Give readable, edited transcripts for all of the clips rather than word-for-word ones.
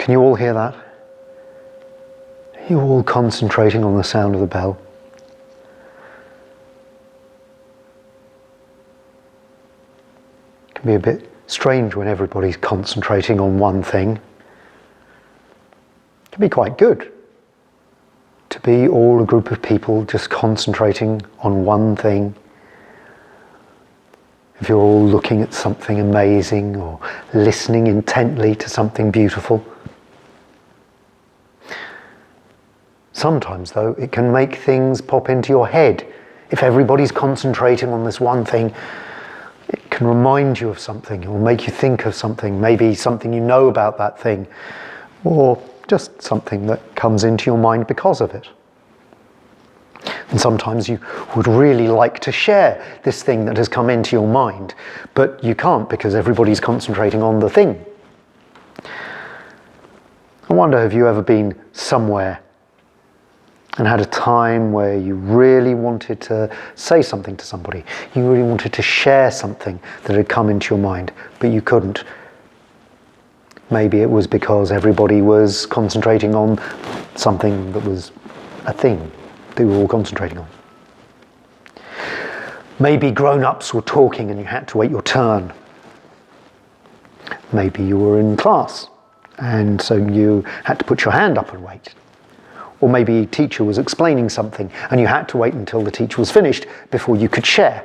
Can you all hear that? Are you all concentrating on the sound of the bell? It can be a bit strange when everybody's concentrating on one thing. It can be quite good to be all a group of people just concentrating on one thing. If you're all looking at something amazing or listening intently to something beautiful. Sometimes, though, it can make things pop into your head. If everybody's concentrating on this one thing, it can remind you of something or make you think of something, maybe something you know about that thing, or just something that comes into your mind because of it. And sometimes you would really like to share this thing that has come into your mind, but you can't because everybody's concentrating on the thing. I wonder, have you ever been somewhere and had a time where you really wanted to say something to somebody, you really wanted to share something that had come into your mind, but you couldn't? Maybe it was because everybody was concentrating on something that was a thing they were all concentrating on. Maybe grown-ups were talking and you had to wait your turn. Maybe you were in class and so you had to put your hand up and wait. Or maybe a teacher was explaining something and you had to wait until the teacher was finished before you could share.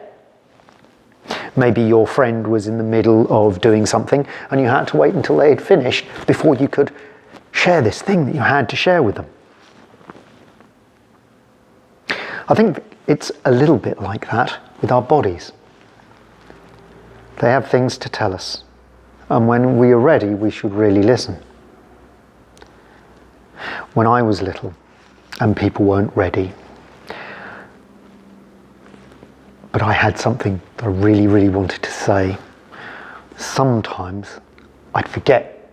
Maybe your friend was in the middle of doing something and you had to wait until they had finished before you could share this thing that you had to share with them. I think it's a little bit like that with our bodies. They have things to tell us, and when we are ready, we should really listen. When I was little and people weren't ready, but I had something that I really, really wanted to say, sometimes I'd forget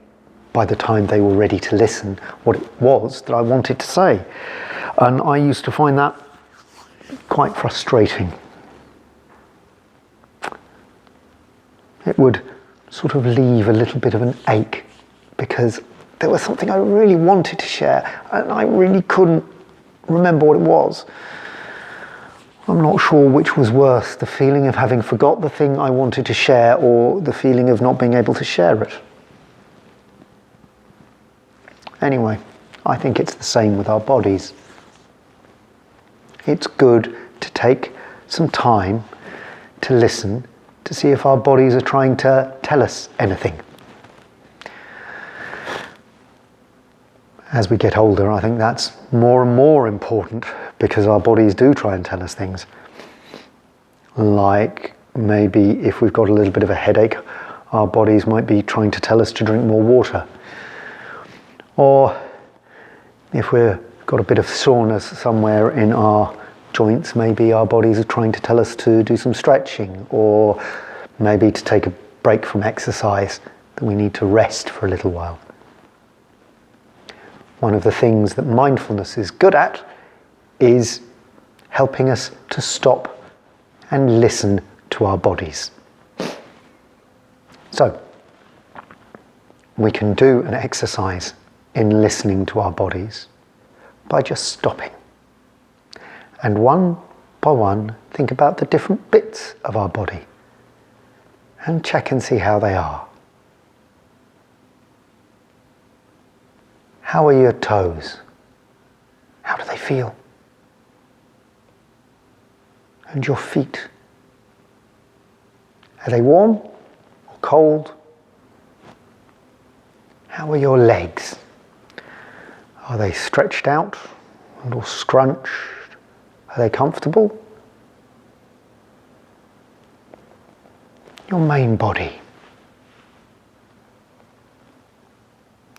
by the time they were ready to listen what it was that I wanted to say. And I used to find that quite frustrating. It would sort of leave a little bit of an ache because there was something I really wanted to share and I really couldn't remember what it was. I'm not sure which was worse, the feeling of having forgot the thing I wanted to share or the feeling of not being able to share it. Anyway, I think it's the same with our bodies. It's good to take some time to listen to see if our bodies are trying to tell us anything. As we get older, I think that's more and more important because our bodies do try and tell us things. Like maybe if we've got a little bit of a headache, our bodies might be trying to tell us to drink more water. Or if we've got a bit of soreness somewhere in our joints, maybe our bodies are trying to tell us to do some stretching, or maybe to take a break from exercise, that we need to rest for a little while. One of the things that mindfulness is good at is helping us to stop and listen to our bodies. So, we can do an exercise in listening to our bodies by just stopping. And one by one, think about the different bits of our body and check and see how they are. How are your toes? How do they feel? And your feet? Are they warm or cold? How are your legs? Are they stretched out and all scrunched? Are they comfortable? Your main body.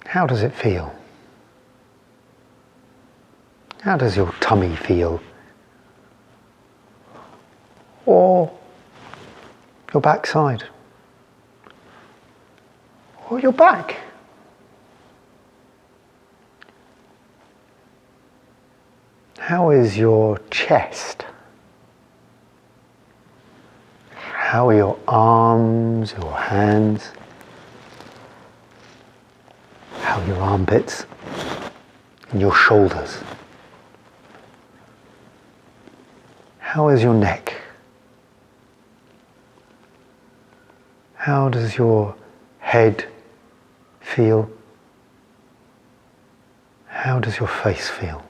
How does it feel? How does your tummy feel? Or your backside? Or your back? How is your chest? How are your arms, your hands? how your armpits and your shoulders. How is your neck? How does your head feel? How does your face feel?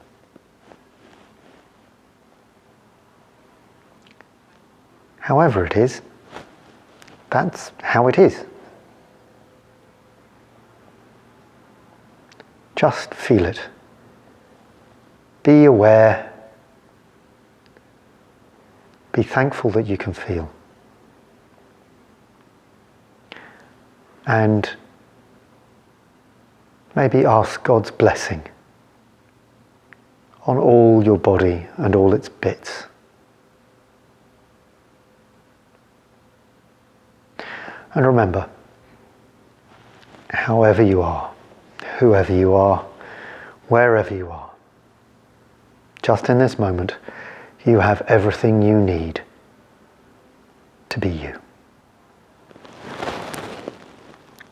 However it is, that's how it is. Just feel it. Be aware. Be thankful that you can feel. And maybe ask God's blessing on all your body and all its bits. And remember, however you are, whoever you are, wherever you are, just in this moment, you have everything you need to be you.